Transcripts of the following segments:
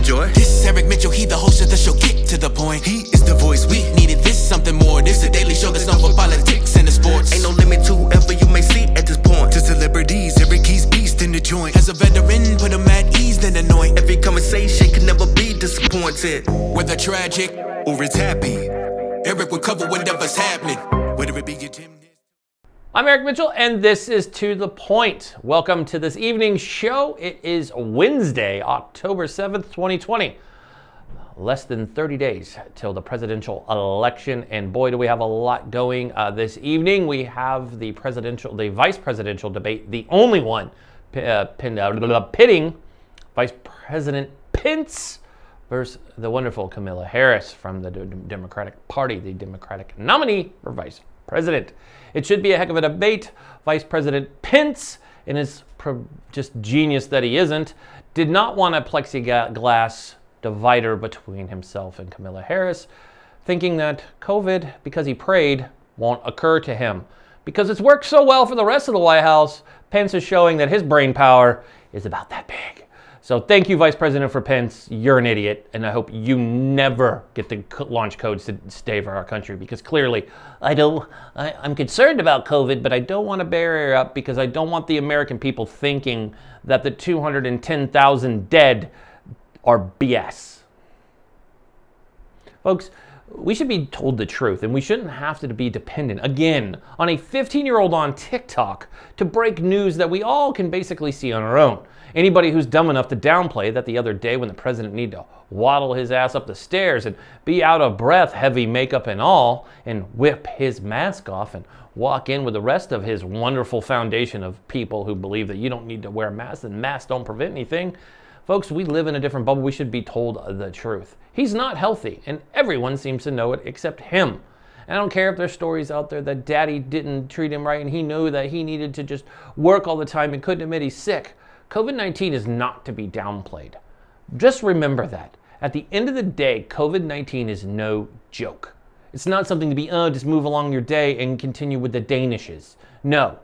enjoy. This is Eric Mitchell, he the host of the show, get to the point. He is the voice, we needed this, something more. This a daily show that's known for politics and the sports. Ain't no limit to whoever you may see at this point. To celebrities, Eric he's beast in the joint. As a veteran, put him at ease, then anoint. Every conversation can never be disappointed. Whether tragic or it's happy, Eric will cover whatever's happening. Whether it be your gym. I'm Eric Mitchell, and this is To The Point. Welcome to this evening's show. It is Wednesday, October 7th, 2020. Less than 30 days till the presidential election, and boy, do we have a lot going this evening. We have the vice presidential debate, the only one pitting Vice President Pence versus the wonderful Kamala Harris from the Democratic Party, the Democratic nominee for vice president. It should be a heck of a debate. Vice President Pence, in his just genius that he isn't, did not want a plexiglass divider between himself and Kamala Harris, thinking that COVID, because he prayed, won't occur to him. Because it's worked so well for the rest of the White House, Pence is showing that his brain power is about that big. So thank you, Vice President for Pence. You're an idiot, and I hope you never get the launch codes to stay for our country, because clearly I'm concerned about COVID, but I don't want to barrier up because I don't want the American people thinking that the 210,000 dead are BS. Folks, we should be told the truth, and we shouldn't have to be dependent, again, on a 15-year-old on TikTok to break news that we all can basically see on our own. Anybody who's dumb enough to downplay that the other day when the president needed to waddle his ass up the stairs and be out of breath, heavy makeup and all, and whip his mask off and walk in with the rest of his wonderful foundation of people who believe that you don't need to wear masks and masks don't prevent anything. Folks, we live in a different bubble. We should be told the truth. He's not healthy, and everyone seems to know it except him. And I don't care if there's stories out there that daddy didn't treat him right and he knew that he needed to just work all the time and couldn't admit he's sick. COVID-19 is not to be downplayed. Just remember that. At the end of the day, COVID-19 is no joke. It's not something to be, just move along your day and continue with the Danishes. No,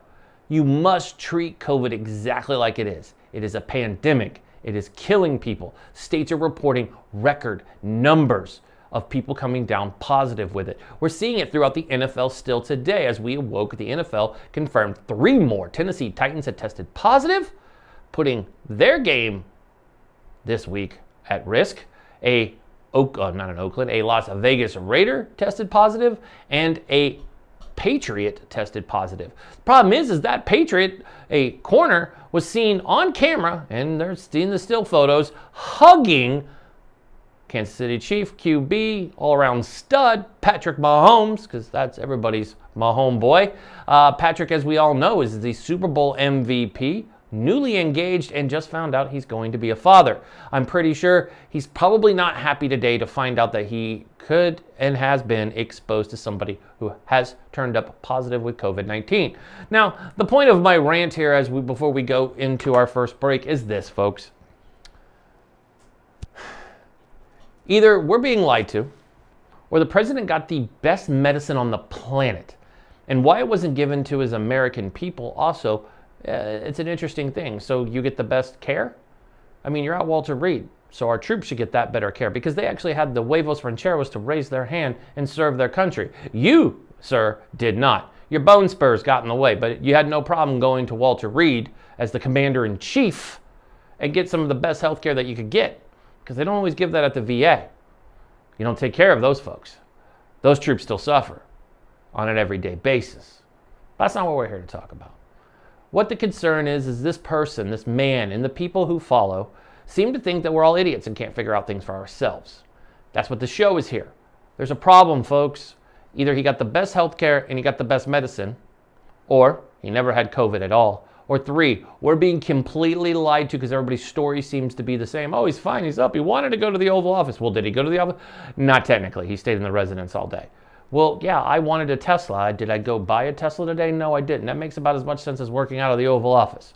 you must treat COVID exactly like it is. It is a pandemic. It is killing people. States are reporting record numbers of people coming down positive with it. We're seeing it throughout the NFL still today. As we awoke, the NFL confirmed 3 more Tennessee Titans had tested positive, putting their game this week at risk. A Las Vegas Raider tested positive, and a Patriot tested positive. The problem is that Patriot, a corner, was seen on camera, and they're seeing the still photos, hugging Kansas City Chief, QB, all-around stud, Patrick Mahomes, because that's everybody's Mahomes boy. Patrick, as we all know, is the Super Bowl MVP, newly engaged, and just found out he's going to be a father. I'm pretty sure he's probably not happy today to find out that he could and has been exposed to somebody who has turned up positive with COVID-19. Now, the point of my rant here before we go into our first break is this, folks. Either we're being lied to, or the president got the best medicine on the planet. And why it wasn't given to his American people also, it's an interesting thing. So you get the best care? I mean, you're at Walter Reed, so our troops should get that better care because they actually had the huevos rancheros to raise their hand and serve their country. You, sir, did not. Your bone spurs got in the way, but you had no problem going to Walter Reed as the commander-in-chief and get some of the best health care that you could get, because they don't always give that at the VA. You don't take care of those folks. Those troops still suffer on an everyday basis. That's not what we're here to talk about. What the concern is this person, this man, and the people who follow seem to think that we're all idiots and can't figure out things for ourselves. That's what the show is here. There's a problem, folks. Either he got the best health care and he got the best medicine, or he never had COVID at all. Or 3, we're being completely lied to because everybody's story seems to be the same. Oh, he's fine, he's up. He wanted to go to the Oval Office. Well, did he go to the office? Not technically. He stayed in the residence all day. Well, yeah, I wanted a Tesla. Did I go buy a Tesla today? No, I didn't. That makes about as much sense as working out of the Oval Office.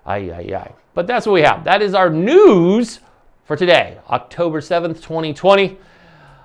But that's what we have. That is our news for today, October 7th, 2020.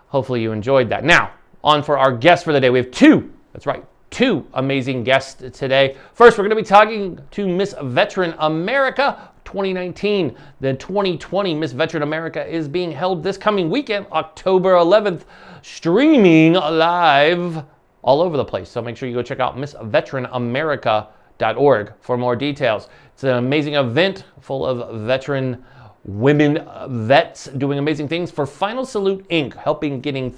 Hopefully you enjoyed that. Now, on for our guest for the day. We have 2. That's right. 2 amazing guests today. First, we're going to be talking to Miss Veteran America 2019. The 2020 Miss Veteran America is being held this coming weekend, October 11th, streaming live all over the place. So make sure you go check out MissVeteranAmerica.org for more details. It's an amazing event full of veteran women vets doing amazing things for Final Salute Inc., helping getting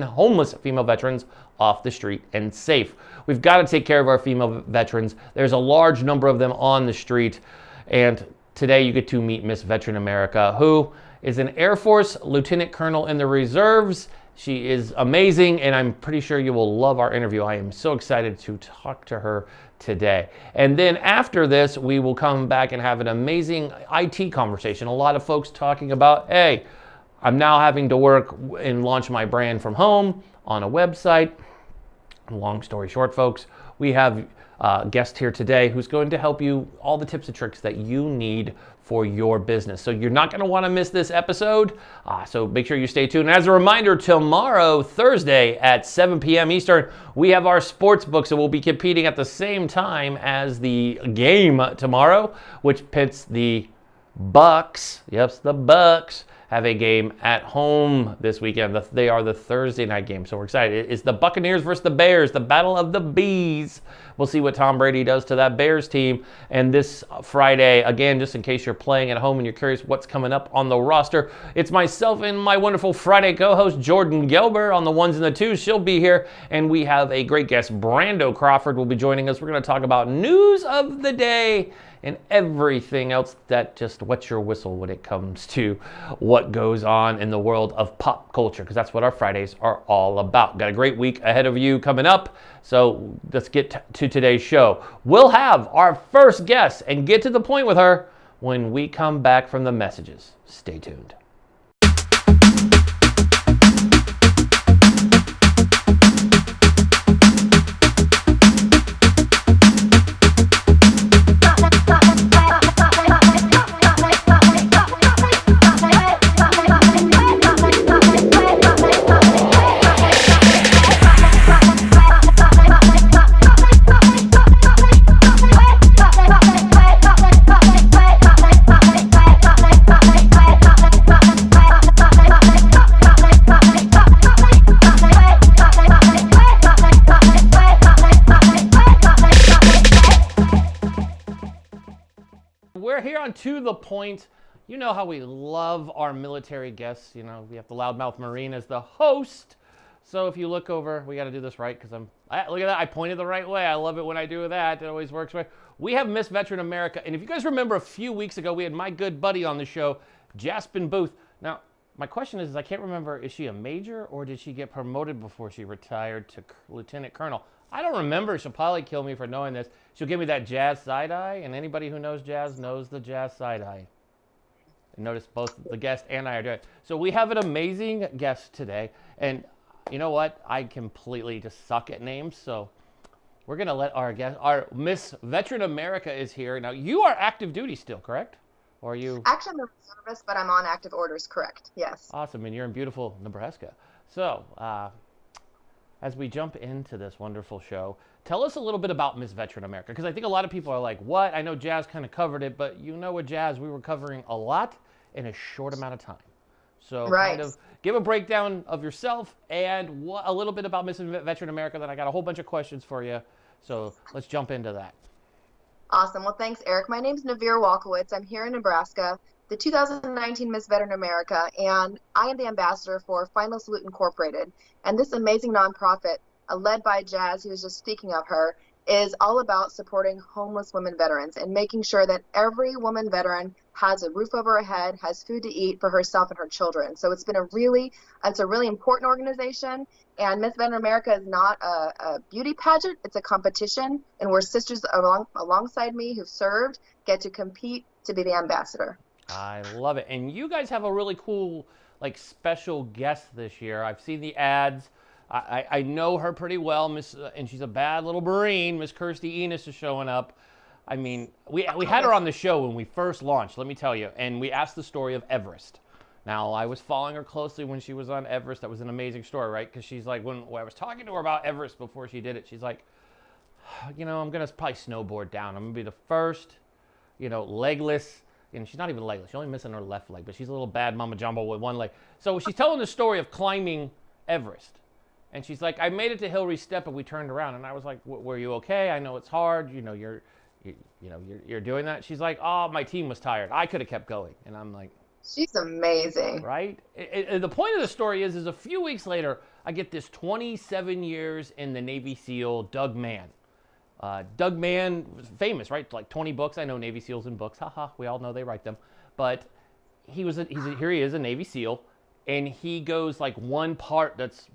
homeless female veterans off the street and safe. We've got to take care of our female veterans. There's a large number of them on the street, and today you get to meet Miss Veteran America, who is an Air Force Lieutenant Colonel in the Reserves. She is amazing, and I'm pretty sure you will love our interview. I am so excited to talk to her today. And then after this, we will come back and have an amazing IT conversation. A lot of folks talking about, hey, I'm now having to work and launch my brand from home on a website. Long story short, folks, we have a guest here today who's going to help you all the tips and tricks that you need for your business. So you're not going to want to miss this episode. So make sure you stay tuned. And as a reminder, tomorrow, Thursday at 7 p.m. Eastern, we have our sports book. So we'll be competing at the same time as the game tomorrow, which pits the Bucks. Yes, the Bucks have a game at home this weekend. They are the Thursday night game, so we're excited. It's the Buccaneers versus the Bears, the battle of the bees. We'll see what Tom Brady does to that Bears team. And this Friday, again, just in case you're playing at home and you're curious what's coming up on the roster, it's myself and my wonderful Friday co-host, Jordan Gelber, on the ones and the twos. She'll be here. And we have a great guest, Brando Crawford, will be joining us. We're going to talk about news of the day and everything else that just wets your whistle when it comes to what goes on in the world of pop culture, because that's what our Fridays are all about. Got a great week ahead of you coming up, so let's get to today's show. We'll have our first guest and get to the point with her when we come back from the messages. Stay tuned. We're here on To The Point. You know how we love our military guests. You know, we have the loudmouth Marine as the host. So if you look over, we got to do this right because look at that. I pointed the right way. I love it when I do that. It always works right. We have Miss Veteran America. And if you guys remember a few weeks ago, we had my good buddy on the show, Jaspin Booth. Now, my question is I can't remember, is she a major or did she get promoted before she retired to Lieutenant Colonel? I don't remember. She'll probably kill me for knowing this. She'll give me that jazz side-eye, and anybody who knows jazz knows the jazz side-eye. And notice both the guest and I are doing it. So we have an amazing guest today, and you know what? I completely just suck at names, so we're going to let our guest, our Miss Veteran America is here. Now, you are active duty still, correct? Or are you? Actually, I'm a reservist, but I'm on active orders, correct, yes. Awesome, and you're in beautiful Nebraska. So, as we jump into this wonderful show, tell us a little bit about Miss Veteran America, because I think a lot of people are like, what? I know Jazz kind of covered it, but you know with Jazz, we were covering a lot in a short amount of time. So kind of give a breakdown of yourself and a little bit about Miss Veteran America, then I got a whole bunch of questions for you. So let's jump into that. Awesome. Well, thanks, Eric. My name's Naviere Walkewicz. I'm here in Nebraska, the 2019 Miss Veteran America, and I am the ambassador for Final Salute Incorporated. And this amazing nonprofit, led by Jazz, who was just speaking of her, is all about supporting homeless women veterans and making sure that every woman veteran has a roof over her head, has food to eat for herself and her children. So it's a really important organization. And Miss Veteran America is not a beauty pageant, it's a competition. And where sisters alongside me who've served get to compete to be the ambassador. I love it. And you guys have a really cool, special guest this year. I've seen the ads. I know her pretty well, and she's a bad little Marine. Miss Kirstie Enos is showing up. I mean, we had her on the show when we first launched, let me tell you, and we asked the story of Everest. Now, I was following her closely when she was on Everest. That was an amazing story, right? Because she's like, when I was talking to her about Everest before she did it, she's like, I'm going to probably snowboard down. I'm going to be the first, legless and she's not even legless. She's only missing her left leg, but she's a little bad mama jumbo with one leg. So she's telling the story of climbing Everest. And she's like, I made it to Hillary Step, and we turned around. And I was like, were you okay? I know it's hard. You're doing that. She's like, oh, my team was tired. I could have kept going. And I'm like, she's amazing. Right? The point of the story is a few weeks later, I get this 27 years in the Navy SEAL, Doug Mann. Doug Mann was famous, right? Like 20 books. I know Navy SEALs in books. Haha, we all know they write them. But here he is, a Navy SEAL, and he goes like one part that's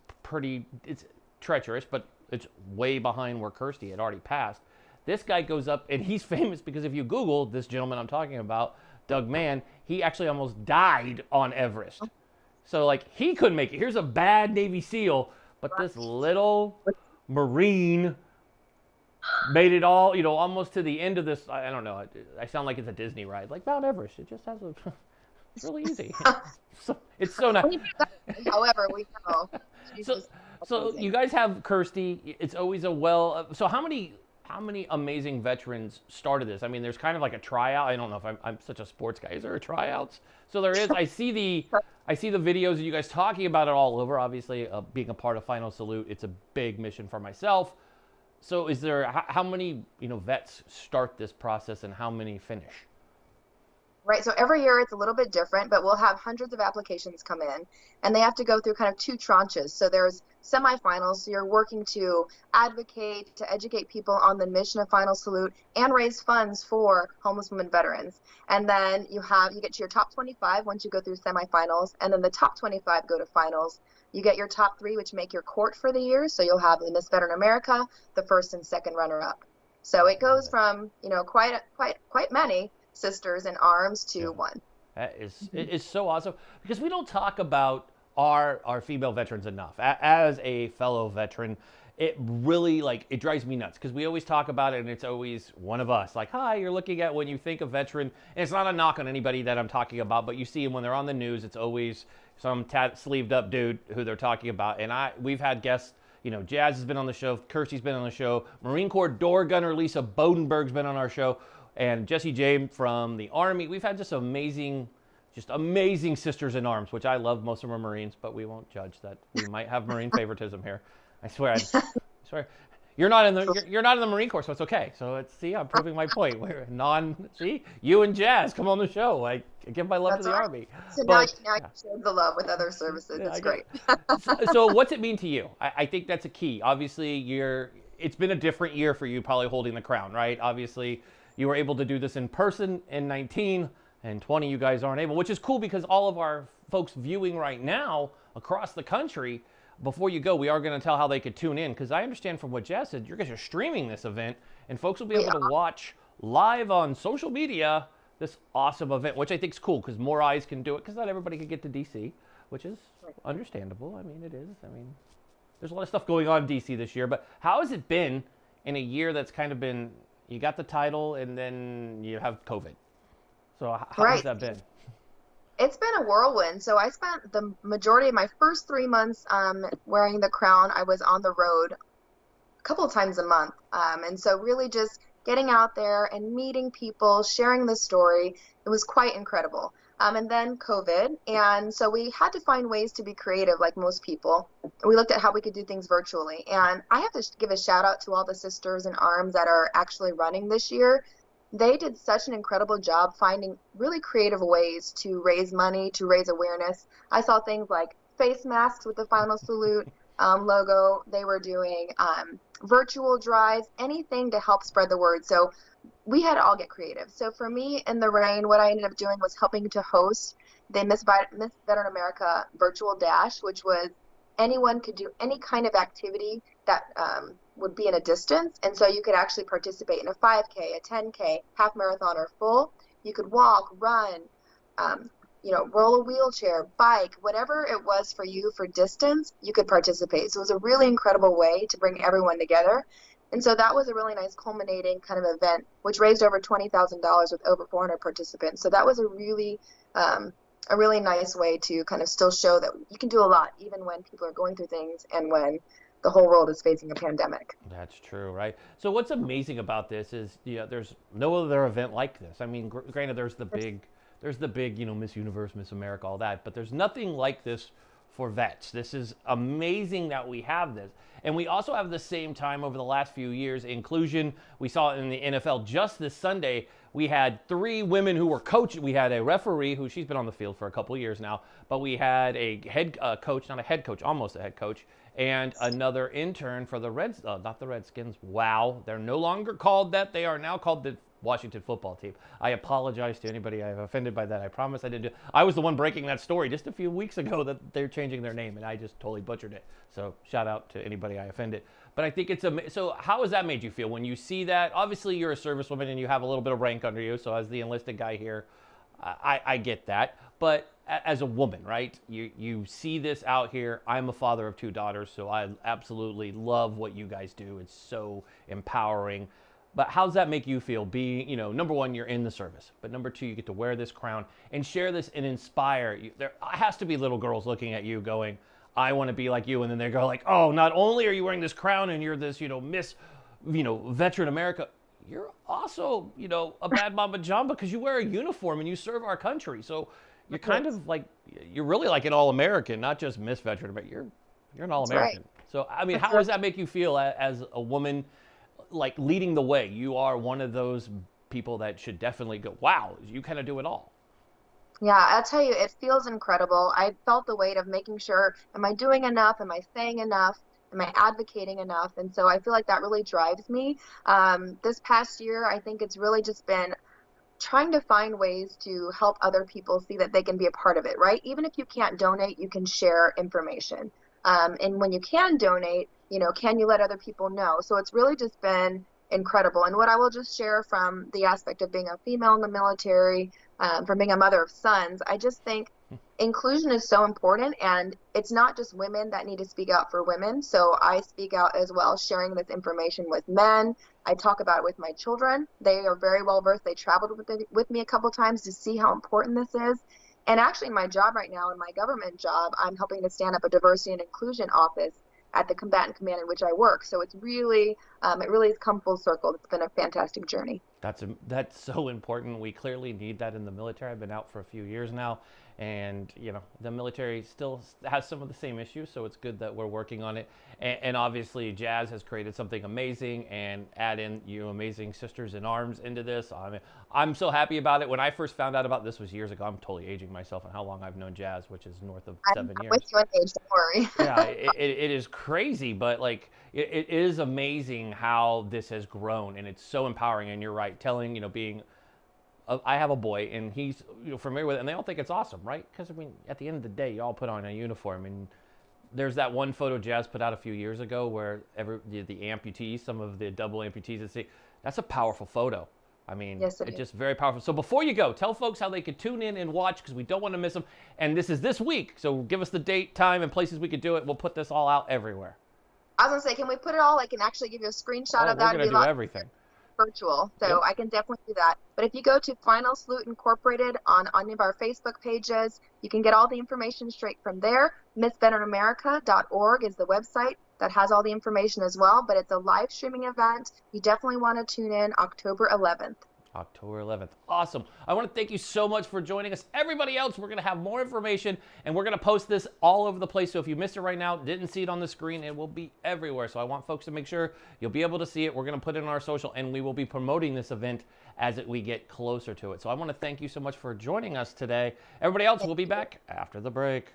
it's treacherous, but it's way behind where Kirsty had already passed. This guy goes up, and he's famous because if you Google this gentleman I'm talking about, Doug Mann, he actually almost died on Everest. So like he couldn't make it. Here's a bad Navy SEAL, but this little Marine made it all, almost to the end of this. I don't know. I sound like it's a Disney ride, like Mount Everest. It just has it's really easy. It's so nice. However, we know. So you guys have Kirsty. It's always so how many amazing veterans started this? I mean, there's kind of like a tryout. I don't know if I'm such a sports guy. Is there a tryouts? So there is. I see the videos of you guys talking about it all over. Obviously, being a part of Final Salute, it's a big mission for myself. So is there how many vets start this process and how many finish? Right. So every year it's a little bit different, but we'll have hundreds of applications come in, and they have to go through kind of two tranches. So there's semifinals. So you're working to advocate, to educate people on the mission of Final Salute and raise funds for homeless women veterans. And then you get to your top 25 once you go through semifinals, and then the top 25 go to finals. You get your top 3, which make your court for the year. So you'll have the Miss Veteran America, the first and second runner-up. So it goes from quite many sisters in arms to one. That is so awesome, because we don't talk about our female veterans enough. As a fellow veteran, it really it drives me nuts, because we always talk about it and it's always one of us. Like, hi, you're looking at when you think of veteran, and it's not a knock on anybody that I'm talking about, but you see them when they're on the news, it's always some sleeved up dude who they're talking about. And we've had guests, Jazz has been on the show, Kirsty's been on the show, Marine Corps door gunner Lisa Bodenberg's been on our show, and Jessie James from the Army. We've had just amazing sisters in arms, which I love. Most of them are Marines, but we won't judge that. We might have Marine favoritism here. I swear. You're not in the Marine Corps, so it's okay. So I'm proving my point. We're you and Jazz come on the show. I give my love to the Army. So now you share the love with other services. It's great. So what's it mean to you? I think that's a key. Obviously, it's been a different year for you, probably holding the crown, right? Obviously, you were able to do this in person in 19, and 20 you guys aren't able, which is cool, because all of our folks viewing right now across the country, before you go, we are going to tell how they could tune in, because I understand from what Jess said, you guys are streaming this event, and folks will be able to watch live on social media this awesome event, which I think is cool, because more eyes can do it, because not everybody can get to DC, which is understandable. I mean, it is. I mean, there's a lot of stuff going on in DC this year, but how has it been in a year that's kind of been, you got the title and then you have COVID? So how has that been? It's been a whirlwind. So I spent the majority of my first 3 months wearing the crown. I was on the road a couple of times a month. And so really just getting out there and meeting people, sharing the story, it was quite incredible. And then COVID. And so we had to find ways to be creative, like most people. We looked at how we could do things virtually. And I have to give a shout out to all the sisters in arms that are actually running this year. They did such an incredible job finding really creative ways to raise money, to raise awareness. I saw things like face masks with the Final Salute logo. They were doing virtual drives, anything to help spread the word. So we had to all get creative. So for me, in the rain, what I ended up doing was helping to host the Miss Veteran America virtual dash, which was anyone could do any kind of activity that would be in a distance. And so you could actually participate in a 5K, a 10K, half marathon, or full. You could walk, run, roll a wheelchair, bike, whatever it was for you for distance, you could participate. So it was a really incredible way to bring everyone together. And so that was a really nice culminating kind of event, which raised over $20,000 with over 400 participants. So that was a really nice way to kind of still show that you can do a lot, even when people are going through things and when the whole world is facing a pandemic. That's true, right? So what's amazing about this is, there's no other event like this. I mean, granted, there's the big, Miss Universe, Miss America, all that, but there's nothing like this for vets. This is amazing that we have this. And we also have the same time over the last few years, inclusion. We saw it in the NFL just this Sunday. We had 3 women who were coaching. We had a referee who she's been on the field for a couple of years now, but we had a head coach, not a head coach, almost a head coach, and another intern for the not the Redskins. Wow, they're no longer called that. They are now called the Washington football team. I apologize to anybody I've offended by that. I promise I didn't do. I was the one breaking that story just a few weeks ago that they're changing their name, and I just totally butchered it. So shout out to anybody I offended. But I think so how has that made you feel when you see that? Obviously, you're a servicewoman and you have a little bit of rank under you. So as the enlisted guy here, I get that. But as a woman, right? You see this out here. I'm a father of 2 daughters, so I absolutely love what you guys do. It's so empowering. But how does that make you feel being, number one, you're in the service, but number 2, you get to wear this crown and share this and inspire you. There has to be little girls looking at you going, I want to be like you. And then they go like, oh, not only are you wearing this crown and you're this, Miss, Veteran America, you're also, a bad mama jamba because you wear a uniform and you serve our country. So you're kind of like, you're really like an all-American, not just Miss Veteran America. You're an all-American. Right. So, I mean, how does that make you feel as a woman, like leading the way? You are one of those people that should definitely go, wow, you kind of do it all. Yeah, I'll tell you, it feels incredible. I felt the weight of making sure, am I doing enough? Am I saying enough? Am I advocating enough? And so I feel like that really drives me. This past year, I think it's really just been trying to find ways to help other people see that they can be a part of it, right? Even if you can't donate, you can share information. And when you can donate, can you let other people know? So it's really just been incredible. And what I will just share from the aspect of being a female in the military, from being a mother of sons, I just think inclusion is so important, and it's not just women that need to speak out for women. So I speak out as well, sharing this information with men. I talk about it with my children. They are very well versed. They traveled with me a couple times to see how important this is. And actually in my job right now, in my government job, I'm helping to stand up a diversity and inclusion office at the combatant command in which I work. So it's really, it really has come full circle. It's been a fantastic journey. That's so important. We clearly need that in the military. I've been out for a few years now, and the military still has some of the same issues. So it's good that we're working on it. And obviously, Jazz has created something amazing, and add in you amazing sisters in arms into this. I'm so happy about it. When I first found out about this was years ago. I'm totally aging myself on how long I've known Jazz, which is north of 7 years. I'm with you in age, don't worry. Yeah, it is crazy, but like it is amazing how this has grown, and it's so empowering. And you're right, telling I have a boy, and he's familiar with it, and they all think it's awesome, right? Because at the end of the day, you all put on a uniform, and there's that one photo Jazz put out a few years ago where the amputees, some of the double amputees, that's a powerful photo. Yes, it's just very powerful. So before you go, tell folks how they could tune in and watch, because we don't want to miss them. And this is this week, so give us the date, time, and places we could do it. We'll put this all out everywhere. I was going to say, can we put it all? I can actually give you a screenshot of that. We're going to do everything. Virtual, so yep. I can definitely do that. But if you go to Final Salute Incorporated on any of our Facebook pages, you can get all the information straight from there. MissVeteranAmerica.org is the website that has all the information as well, but it's a live streaming event. You definitely want to tune in October 11th. October 11th. Awesome. I want to thank you so much for joining us. Everybody else, we're going to have more information, and we're going to post this all over the place. So if you missed it right now, didn't see it on the screen, it will be everywhere. So I want folks to make sure you'll be able to see it. We're going to put it on our social, and we will be promoting this event as we get closer to it. So I want to thank you so much for joining us today. Everybody else, we'll be back after the break.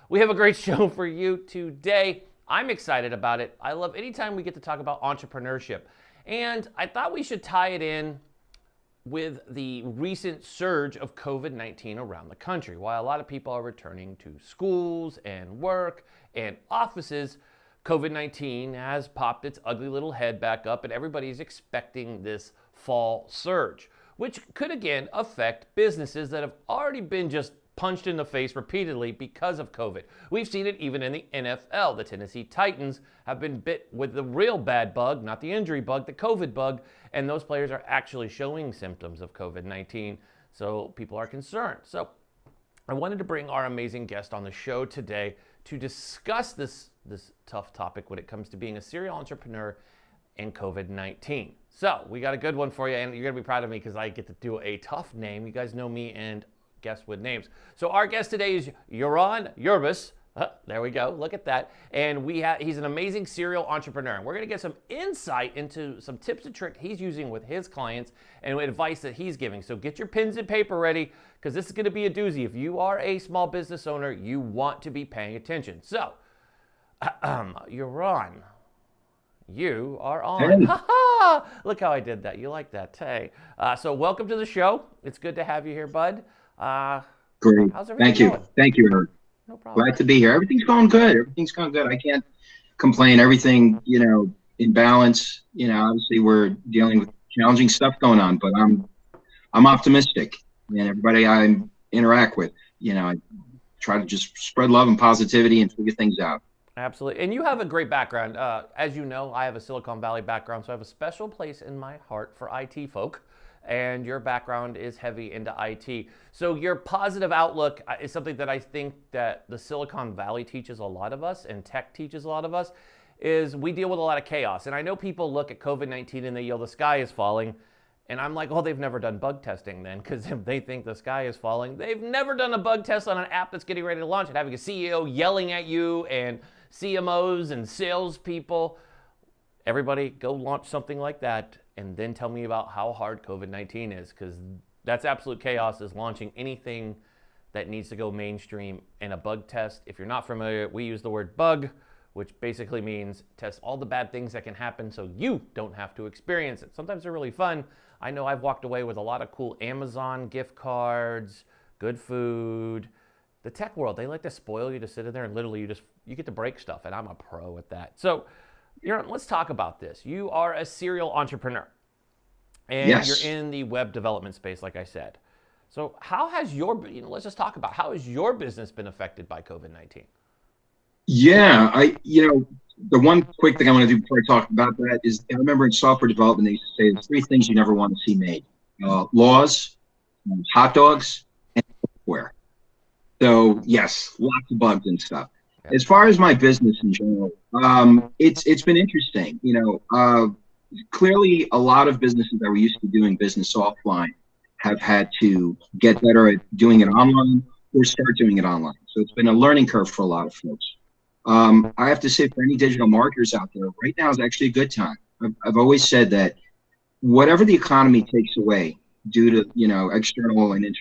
We have a great show for you today. I'm excited about it. I love anytime we get to talk about entrepreneurship. And I thought we should tie it in with the recent surge of COVID-19 around the country. While a lot of people are returning to schools and work and offices, COVID-19 has popped its ugly little head back up, and everybody's expecting this fall surge, which could again affect businesses that have already been just punched in the face repeatedly because of COVID. We've seen it even in the NFL. The Tennessee Titans have been bit with the real bad bug, not the injury bug, the COVID bug, and those players are actually showing symptoms of COVID-19, so people are concerned. So I wanted to bring our amazing guest on the show today to discuss this tough topic when it comes to being a serial entrepreneur and COVID-19. So we got a good one for you, and you're gonna be proud of me because I get to do a tough name. You guys know me and guests with names. So our guest today is Yaron Urbas. There we go, look at that. And he's an amazing serial entrepreneur. And we're gonna get some insight into some tips and tricks he's using with his clients and advice that he's giving. So get your pens and paper ready, because this is gonna be a doozy. If you are a small business owner, you want to be paying attention. So, Yaron, you are on. Hey. Look how I did that. You like that, hey? So welcome to the show. It's good to have you here, bud. Great. How's everything Thank you. going? Thank you, Eric. No problem. Glad to be here. Everything's going good. Everything's going good. I can't complain. Everything, in balance. Obviously we're dealing with challenging stuff going on, but I'm optimistic. And everybody I interact with, I try to just spread love and positivity and figure things out. Absolutely. And you have a great background. As you know, I have a Silicon Valley background, so I have a special place in my heart for IT folk. And your background is heavy into IT. So your positive outlook is something that I think that the Silicon Valley teaches a lot of us, and tech teaches a lot of us, is we deal with a lot of chaos. And I know people look at COVID-19 and they yell, the sky is falling. And I'm like, oh, they've never done bug testing then, because if they think the sky is falling, they've never done a bug test on an app that's getting ready to launch and having a CEO yelling at you and CMOs and salespeople. Everybody go launch something like that and then tell me about how hard COVID-19 is, because that's absolute chaos, is launching anything that needs to go mainstream. And a bug test, if you're not familiar, we use the word bug, which basically means test all the bad things that can happen so you don't have to experience it. Sometimes they're really fun. I know I've walked away with a lot of cool Amazon gift cards, good food. The tech world, they like to spoil you to sit in there and literally you get to break stuff, and I'm a pro at that. So let's talk about this. You are a serial entrepreneur, and Yes. You're in the web development space, like I said. So how has let's just talk about how has your business been affected by COVID-19? Yeah, the one quick thing I want to do before I talk about that is, I remember in software development, they used to say there's three things you never want to see made: laws, hot dogs, and software. So yes, lots of bugs and stuff. Yeah. As far as my business in general, it's been interesting. Clearly a lot of businesses that were used to doing business offline have had to get better at doing it online or start doing it online. So it's been a learning curve for a lot of folks. I have to say, for any digital marketers out there, right now is actually a good time. I've always said that whatever the economy takes away due to, external and,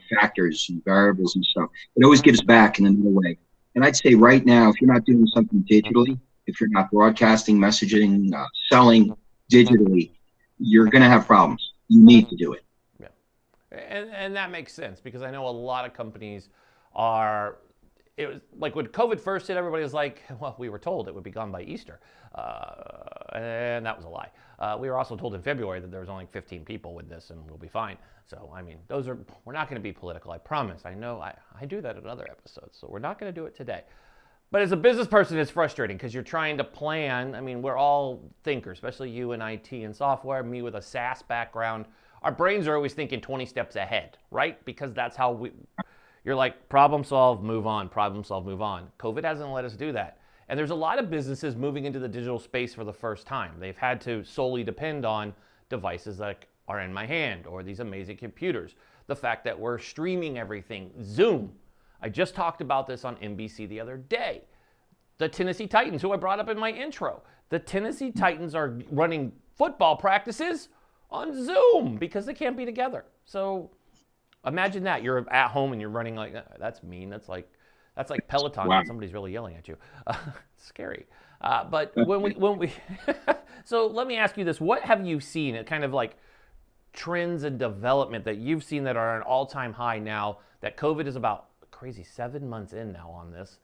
factors and variables and stuff, it always gives back in another way. And I'd say right now, if you're not doing something digitally, if you're not broadcasting, messaging, selling digitally, you're going to have problems. You need to do it. Yeah, and that makes sense, because I know a lot of companies are. It was like when COVID first hit, everybody was like, well, we were told it would be gone by Easter. And that was a lie. We were also told in February that there was only 15 people with this and we'll be fine. So, we're not going to be political, I promise. I know I do that in other episodes, so we're not going to do it today. But as a business person, it's frustrating because you're trying to plan. We're all thinkers, especially you in IT and software, me with a SaaS background. Our brains are always thinking 20 steps ahead, right? Because that's how you're like, problem solve, move on, problem solve, move on. COVID hasn't let us do that. And there's a lot of businesses moving into the digital space for the first time. They've had to solely depend on devices that are in my hand or these amazing computers. The fact that we're streaming everything, Zoom. I just talked about this on NBC the other day. The Tennessee Titans, who I brought up in my intro. The Tennessee Titans are running football practices on Zoom because they can't be together. So imagine that. You're at home and you're running like that. That's mean. That's like Peloton. Wow. When somebody's really yelling at you. It's scary. But when we so let me ask you this: what have you seen? It kind of like trends and development that you've seen that are an all-time high now. That COVID is about crazy 7 months in now on this.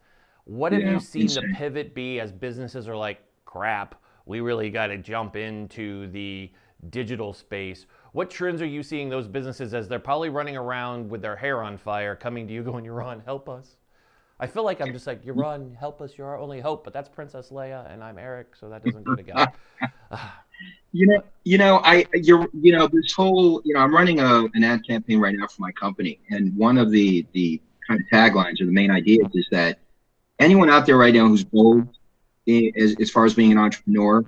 What have you seen the insane. pivot be as businesses are like, crap, we really got to jump into the digital space? What trends are you seeing those businesses as they're probably running around with their hair on fire, coming to you going, Yaron, help us? I feel like I'm just like, Yaron, help us, you're our only hope. But that's Princess Leia, and I'm Eric, so that doesn't go together. This whole, I'm running an ad campaign right now for my company, and one of the kind of taglines or the main ideas is that anyone out there right now who's bold as far as being an entrepreneur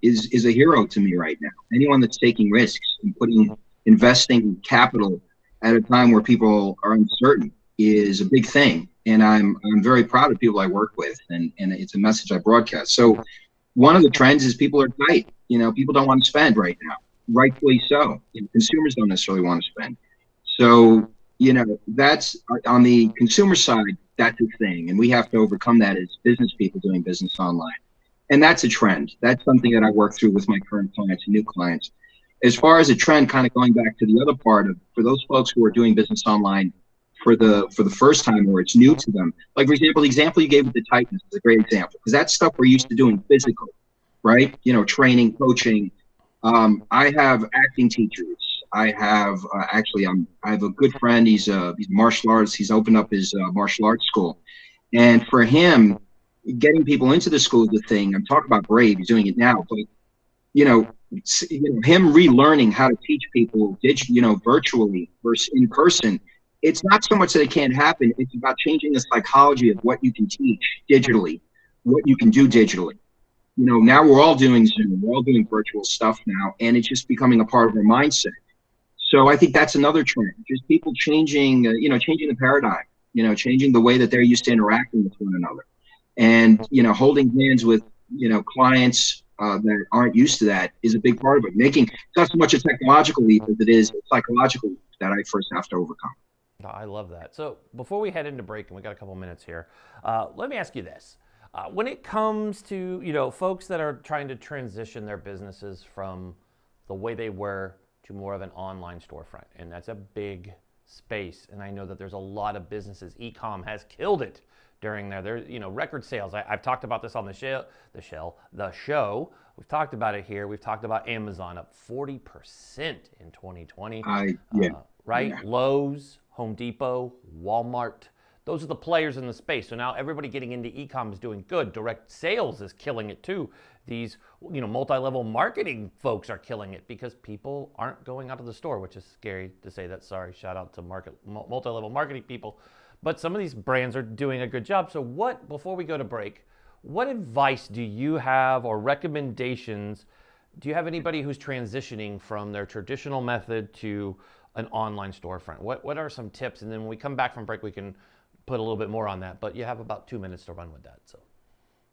is a hero to me right now. Anyone that's taking risks and investing capital at a time where people are uncertain is a big thing. And I'm very proud of people I work with, and it's a message I broadcast. So one of the trends is people are tight. People don't want to spend right now, rightfully so. Consumers don't necessarily want to spend. So, that's on the consumer side, that's a thing. And we have to overcome that as business people doing business online. And that's a trend. That's something that I work through with my current clients and new clients. As far as a trend, kind of going back to the other part of, for those folks who are doing business online for the first time, or it's new to them. Like, for example, the example you gave with the Titans is a great example, because that's stuff we're used to doing physically, right? Training, coaching. I have acting teachers. I have I have a good friend. He's martial arts. He's opened up his martial arts school, and for him, getting people into the school is the thing. I'm talking about brave. He's doing it now, but him relearning how to teach people virtually versus in person. It's not so much that it can't happen. It's about changing the psychology of what you can teach digitally, what you can do digitally. Now we're all doing Zoom, we're all doing virtual stuff now, and it's just becoming a part of our mindset. So I think that's another trend, just people changing, changing the paradigm, changing the way that they're used to interacting with one another, and, holding hands with, clients that aren't used to that is a big part of it. It's not so much a technological leap as it is a psychological leap that I first have to overcome. I love that. So before we head into break, and we got a couple minutes here, let me ask you this. When it comes to, folks that are trying to transition their businesses from the way they were to more of an online storefront, and that's a big space. And I know that there's a lot of businesses. E-com has killed it during there's record sales. I've talked about this on the show. We've talked about it here. We've talked about Amazon up 40% in 2020. Right? Yeah. Lowe's, Home Depot, Walmart. Those are the players in the space. So now everybody getting into e-com is doing good. Direct sales is killing it too. These, multi-level marketing folks are killing it because people aren't going out of the store, which is scary to say that. Sorry, shout out to multi-level marketing people. But some of these brands are doing a good job. So before we go to break, what advice do you have or recommendations? Do you have anybody who's transitioning from their traditional method to an online storefront? What are some tips? And then when we come back from break, we can put a little bit more on that, but you have about 2 minutes to run with that. So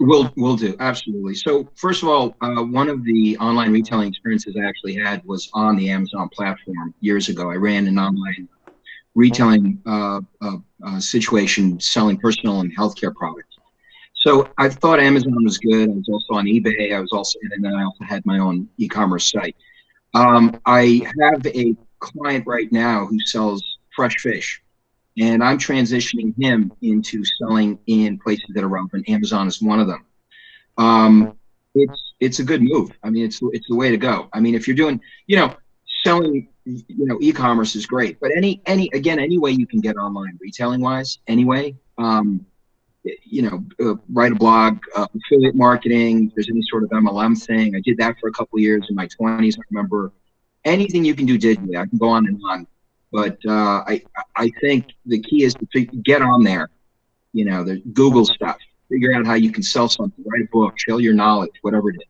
we'll do. Absolutely. So first of all, one of the online retailing experiences I actually had was on the Amazon platform years ago. I ran an online retailing situation selling personal and healthcare products. So I thought Amazon was good. I was also on eBay. And then I also had my own e-commerce site. I have a client right now who sells fresh fish, and I'm transitioning him into selling in places that are relevant. Amazon is one of them. It's a good move. I mean, it's the way to go. I mean, if you're doing, selling, e-commerce is great, but any way you can get online retailing wise, anyway, write a blog, affiliate marketing, if there's any sort of MLM thing. I did that for a couple of years in my 20s. I remember anything you can do digitally. I can go on and on, but I think the key is to get on there. The Google stuff, figure out how you can sell something, write a book, share your knowledge, whatever it is.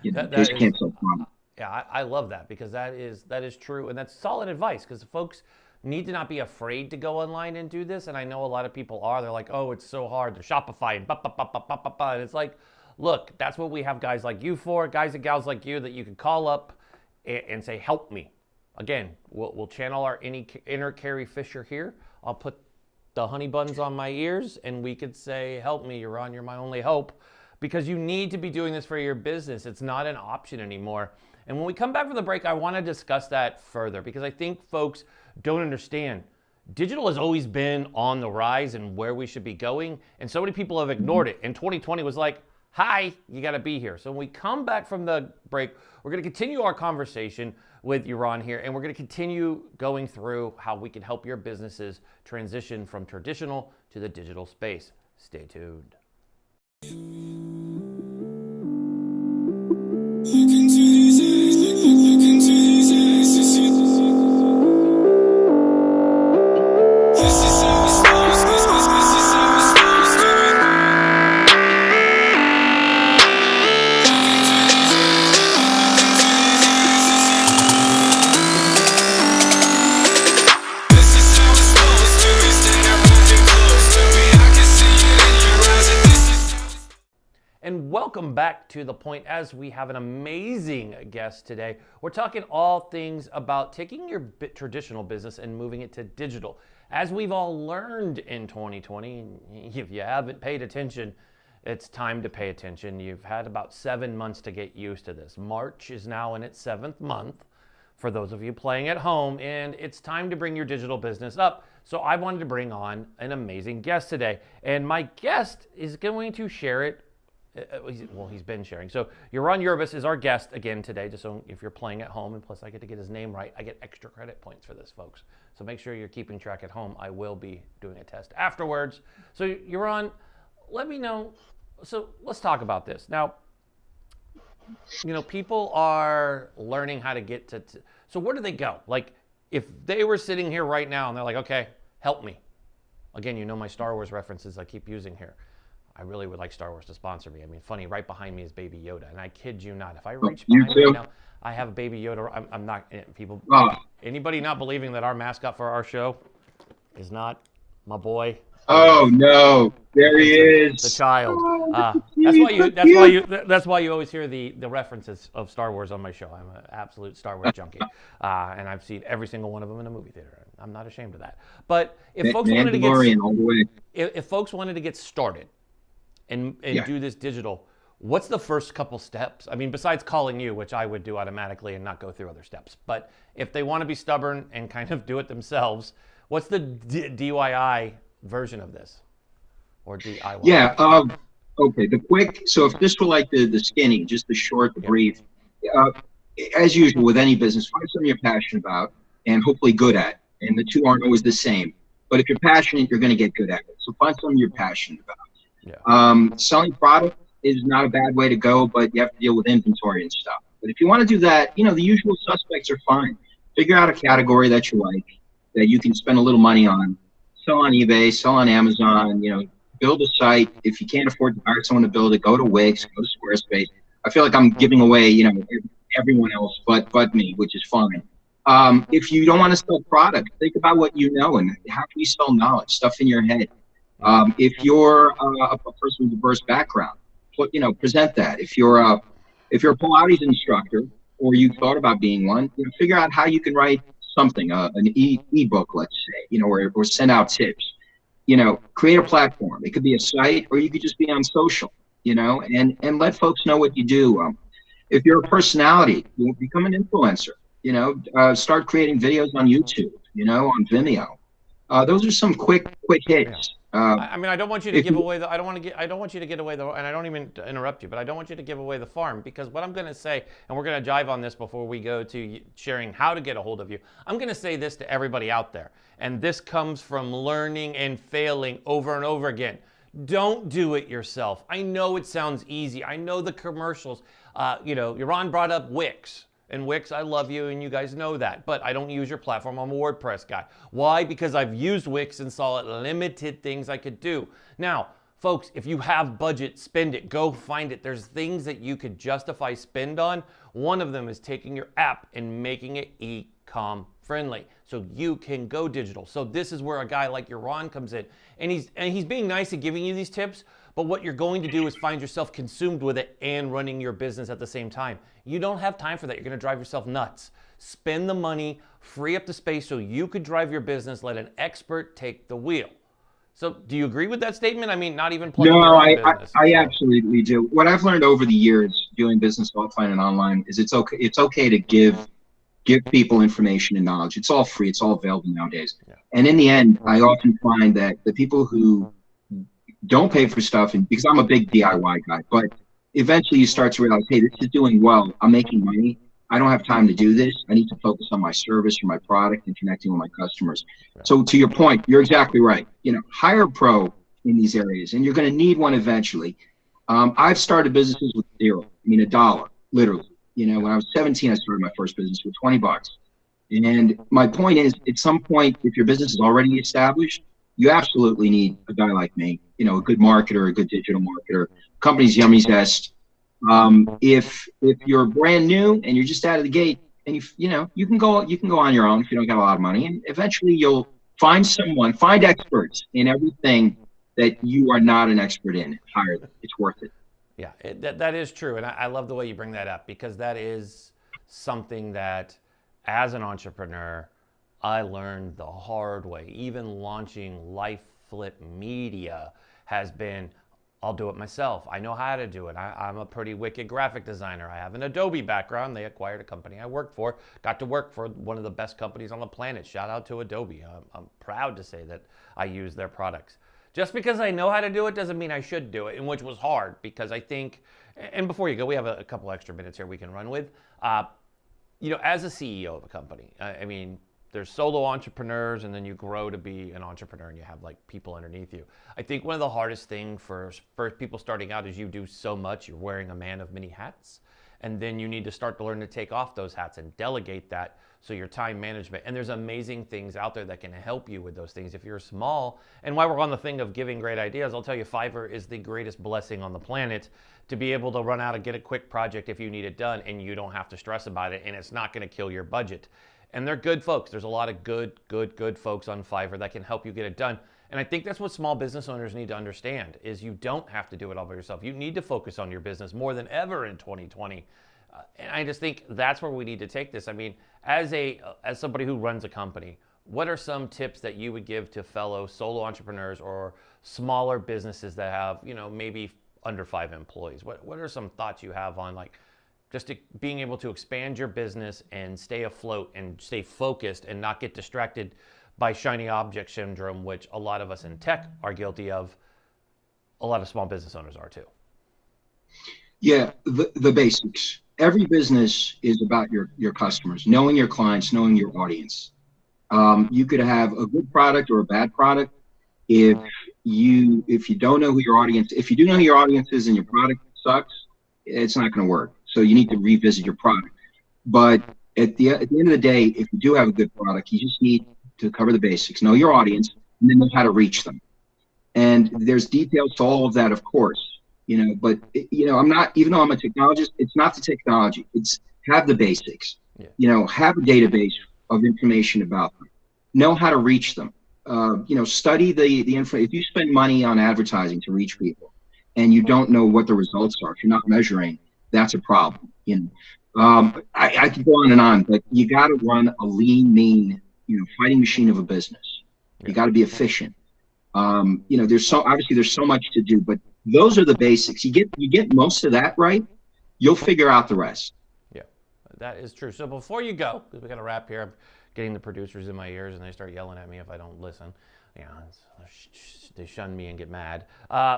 Just can't sell product. Yeah, I love that, because that is true, and that's solid advice, because folks need to not be afraid to go online and do this. And I know a lot of people are. They're like, oh, it's so hard. They're Shopify and and it's like, look, that's what we have guys like you for, guys and gals like you that you can call up and say, help me. Again, we'll channel our inner Carrie Fisher here. I'll put the honey buns on my ears, and we could say, help me, Yaron, you're my only hope. Because you need to be doing this for your business. It's not an option anymore. And when we come back from the break, I want to discuss that further, because I think folks don't understand. digital has always been on the rise and where we should be going, and so many people have ignored it. And 2020 was like, hi, you got to be here. So when we come back from the break, we're going to continue our conversation with Yaron here, and we're going to continue going through how we can help your businesses transition from traditional to the digital space. Stay tuned. And welcome back to The Point, as we have an amazing guest today. We're talking all things about taking your traditional business and moving it to digital. As we've all learned in 2020, if you haven't paid attention, it's time to pay attention. You've had about 7 months to get used to this. March is now in its 7th month for those of you playing at home, and it's time to bring your digital business up. So I wanted to bring on an amazing guest today, and my guest is going to share it. Well, he's been sharing. So Yaron Urbas is our guest again today, just so if you're playing at home, and plus I get to get his name right, I get extra credit points for this, folks. So make sure you're keeping track at home. I will be doing a test afterwards. So Yaron, let me know. So let's talk about this. Now, you know, people are learning how to get to so where do they go? Like, if they were sitting here right now and they're like, okay, help me. Again, you know my Star Wars references I keep using here. I really would like Star Wars to sponsor me. I mean, funny, right behind me is Baby Yoda, and I kid you not. If I reach behind me now, I have a Baby Yoda. I'm not, people, anybody not believing that our mascot for our show is not my boy. Oh no, there he is, the child. That's why you always hear the references of Star Wars on my show. I'm an absolute Star Wars junkie, and I've seen every single one of them in a movie theater. I'm not ashamed of that. But if folks wanted to get, if folks wanted to get started and do this digital, what's the first couple steps? I mean, besides calling you, which I would do automatically and not go through other steps. But if they want to be stubborn and kind of do it themselves, what's the DIY version of this? Or DIY? Yeah, okay, the quick, so if this were like the skinny, just the short, the brief, as usual with any business, find something you're passionate about and hopefully good at. And the two aren't always the same. But if you're passionate, you're going to get good at it. So find something you're passionate about. Yeah. Selling product is not a bad way to go, but you have to deal with inventory and stuff. But if you want to do that, you know, the usual suspects are fine. Figure out a category that you like, that you can spend a little money on. Sell on eBay, sell on Amazon, you know, build a site. If you can't afford to hire someone to build it, go to Wix, go to Squarespace. I feel like I'm giving away, you know, everyone else but me, which is fine. If you don't want to sell product, think about what you know and how can you sell knowledge, stuff in your head. If you're a person with a diverse background, present that. If you're a Pilates instructor or you thought about being one, you know, figure out how you can write something, an e-book, let's say, you know, or send out tips. You know, create a platform. It could be a site, or you could just be on social. You know, and let folks know what you do. If you're a personality, you become an influencer. You know, start creating videos on YouTube. You know, on Vimeo. Those are some quick hits. Yeah. I mean, I don't want you to give away the. I don't want you to give away the. And I don't even interrupt you, but I don't want you to give away the farm, because what I'm going to say, and we're going to jive on this before we go to sharing how to get a hold of you. I'm going to say this to everybody out there, and this comes from learning and failing over and over again. Don't do it yourself. I know it sounds easy. I know the commercials. You know, Yaron brought up Wix. And Wix, I love you, and you guys know that. But I don't use your platform. I'm a WordPress guy. Why? Because I've used Wix and saw it limited things I could do. Now, folks, if you have budget, spend it. Go find it. There's things that you could justify spend on. One of them is taking your app and making it e-com friendly, so you can go digital. So this is where a guy like Yaron comes in, and he's being nice at giving you these tips. But what you're going to do is find yourself consumed with it and running your business at the same time. You don't have time for that. You're going to drive yourself nuts. Spend the money, free up the space so you could drive your business. Let an expert take the wheel. So do you agree with that statement? I mean, not even plugging your own business. I absolutely do. What I've learned over the years doing business offline and online is it's okay to give give people information and knowledge. It's all free. It's all available nowadays. Yeah. And in the end, I often find that the people who don't pay for stuff, and because I'm a big DIY guy, but eventually you start to realize, hey, this is doing well. I'm making money. I don't have time to do this. I need to focus on my service or my product and connecting with my customers. Yeah. So to your point, you're exactly right. You know, hire a pro in these areas, and you're going to need one eventually. I've started businesses with $0. I mean, $1, literally. You know, when I was 17, I started my first business with $20. And my point is, at some point, if your business is already established, you absolutely need a guy like me, you know, a good marketer, a good digital marketer. Company's Yummy Zest. If you're brand new and you're just out of the gate, and you can go on your own if you don't got a lot of money, and eventually you'll find experts in everything that you are not an expert in. Hire them. It's worth it. Yeah, that is true, and I love the way you bring that up, because that is something that, as an entrepreneur, I learned the hard way. Even launching Life Flip Media has been, I'll do it myself. I know how to do it. I'm a pretty wicked graphic designer. I have an Adobe background. They acquired a company I worked for. Got to work for one of the best companies on the planet. Shout out to Adobe. I'm proud to say that I use their products. Just because I know how to do it doesn't mean I should do it, and which was hard, because I think, and before you go, we have a couple extra minutes here we can run with. You know, as a CEO of a company, I mean, there's solo entrepreneurs, and then you grow to be an entrepreneur and you have like people underneath you. I think one of the hardest things for people starting out is you do so much, you're wearing a man of many hats, and then you need to start to learn to take off those hats and delegate that. So your time management, and there's amazing things out there that can help you with those things if you're small. And while we're on the thing of giving great ideas, I'll tell you, Fiverr is the greatest blessing on the planet to be able to run out and get a quick project if you need it done, and you don't have to stress about it, and it's not going to kill your budget. And they're good folks. There's a lot of good folks on Fiverr that can help you get it done. And I think that's what small business owners need to understand, is you don't have to do it all by yourself. You need to focus on your business more than ever in 2020. And I just think that's where we need to take this. I mean, as somebody who runs a company, what are some tips that you would give to fellow solo entrepreneurs or smaller businesses that have, you know, maybe under 5 employees? What are some thoughts you have on, like, just being able to expand your business and stay afloat and stay focused and not get distracted by shiny object syndrome, which a lot of us in tech are guilty of? A lot of small business owners are too. Yeah, the basics. Every business is about your customers, knowing your clients, knowing your audience. You could have a good product or a bad product. If you don't know who your audience, if you do know who your audience is and your product sucks, it's not going to work. So you need to revisit your product. But at the end of the day, if you do have a good product, you just need to cover the basics, know your audience, and then know how to reach them. And there's details to all of that, of course. You know, but I'm not, even though I'm a technologist, it's not the technology. It's have the basics. Yeah. You know, have a database of information about them. Know how to reach them. Study the info. If you spend money on advertising to reach people and you don't know what the results are, if you're not measuring, that's a problem. You know, I could go on, but you got to run a lean, mean, fighting machine of a business. Yeah. You got to be efficient. There's so much to do, but those are the basics. You get most of that right, you'll figure out the rest. Yeah, that is true. So before you go, because we got to wrap here, I'm getting the producers in my ears and they start yelling at me if I don't listen. They shun me and get mad.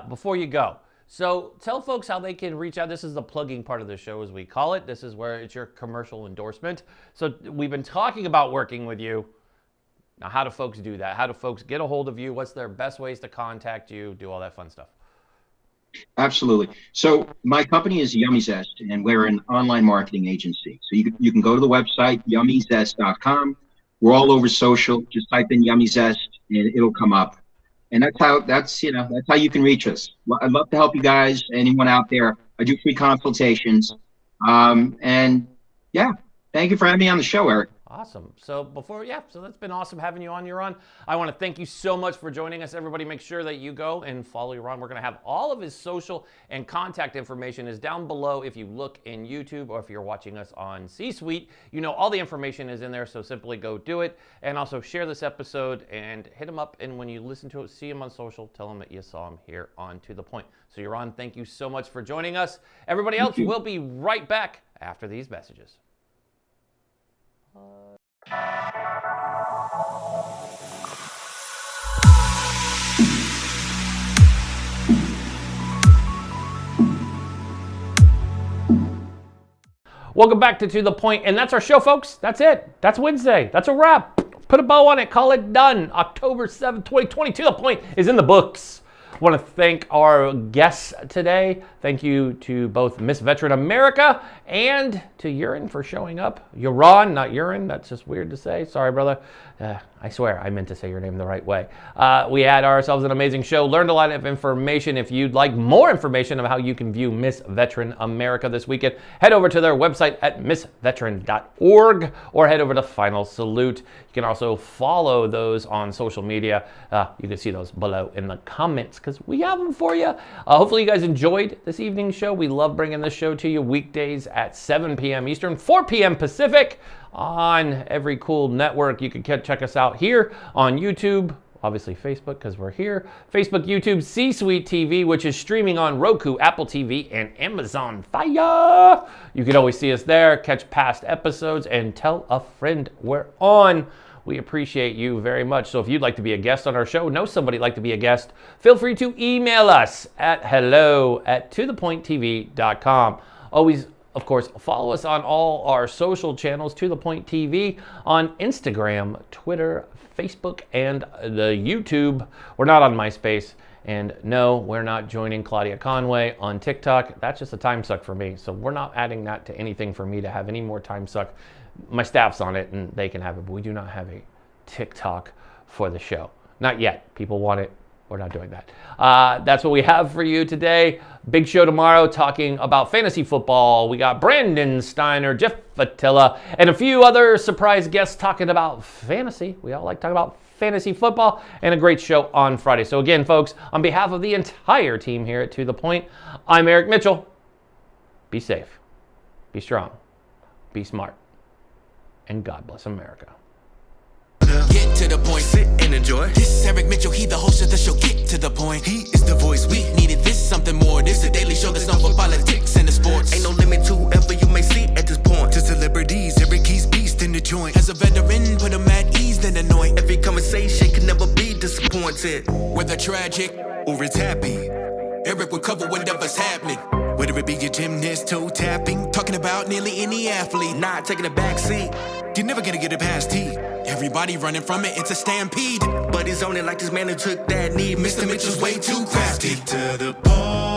Before you go, so tell folks how they can reach out. This is the plugging part of the show, as we call it. This is where it's your commercial endorsement. So we've been talking about working with you. Now, how do folks do that? How do folks get a hold of you? What's their best ways to contact you? Do all that fun stuff. Absolutely. So my company is Yummy Zest, and we're an online marketing agency. So you can go to the website, yummyzest.com. We're all over social. Just type in Yummy Zest, and it'll come up. And that's how you can reach us. I'd love to help you guys. Anyone out there? I do free consultations. And yeah, thank you for having me on the show, Eric. Awesome. So that's been awesome having you on, Yaron. I want to thank you so much for joining us. Everybody, make sure that you go and follow Yaron. We're going to have all of his social and contact information is down below. If you look in YouTube or if you're watching us on C-Suite, all the information is in there. So simply go do it. And also share this episode and hit him up. And when you listen to it, see him on social, tell him that you saw him here on To The Point. So Yaron, thank you so much for joining us. Everybody else, we'll be right back after these messages. Welcome back to The Point, and that's our show, folks. That's it. That's Wednesday. That's a wrap. Put a bow on it. Call it done. October 7th, 2020. To The Point is in the books. I want to thank our guests today. Thank you to both Miss Veteran America and to Yaron for showing up. Yaron, not Urine. That's just weird to say. Sorry, brother. I swear I meant to say your name the right way. We had ourselves an amazing show. Learned a lot of information. If you'd like more information on how you can view Miss Veteran America this weekend, head over to their website at missveteran.org or head over to Final Salute. You can also follow those on social media. You can see those below in the comments because we have them for you. Hopefully you guys enjoyed this evening's show. We love bringing this show to you weekdays at 7 p.m. Eastern, 4 p.m. Pacific on every cool network. You can check us out here on YouTube, obviously Facebook because we're here, Facebook, YouTube, C-Suite TV, which is streaming on Roku, Apple TV, and Amazon Fire. You can always see us there, catch past episodes, and tell a friend we're on. We appreciate you very much. So if you'd like to be a guest on our show, know somebody like to be a guest, feel free to email us at hello@tothepointtv.com. Always, of course, follow us on all our social channels, To The Point TV, on Instagram, Twitter, Facebook, and the YouTube. We're not on MySpace. And no, we're not joining Claudia Conway on TikTok. That's just a time suck for me. So we're not adding that to anything for me to have any more time suck. My staff's on it and they can have it, but we do not have a TikTok for the show. Not yet. People want it. We're not doing that. That's what we have for you today. Big show tomorrow talking about fantasy football. We got Brandon Steiner, Jeff Fatilla, and a few other surprise guests talking about fantasy. We all like talking about fantasy football, and a great show on Friday. So again, folks, on behalf of the entire team here at To The Point, I'm Eric Mitchell. Be safe, be strong, be smart, and God bless America. Get to the point, sit and enjoy. This is Eric Mitchell, he the host of the show. Get to the point, he is the voice. We needed this, something more. This is a daily show that's known for politics and the sports. Ain't no limit to whoever you may see at this point. To celebrities, Eric he's beast in the joint. As a veteran, put him at ease, then anoint. Every conversation can never be disappointed. Whether tragic or it's happy, Eric will cover whatever's happening. Whether it be your gymnast, toe tapping, talking about nearly any athlete, not taking a back seat. You're never gonna get it past T. Everybody running from it, it's a stampede. But he's on it like this man who took that knee. Mr. Mitchell's way too crafty. Get to the point.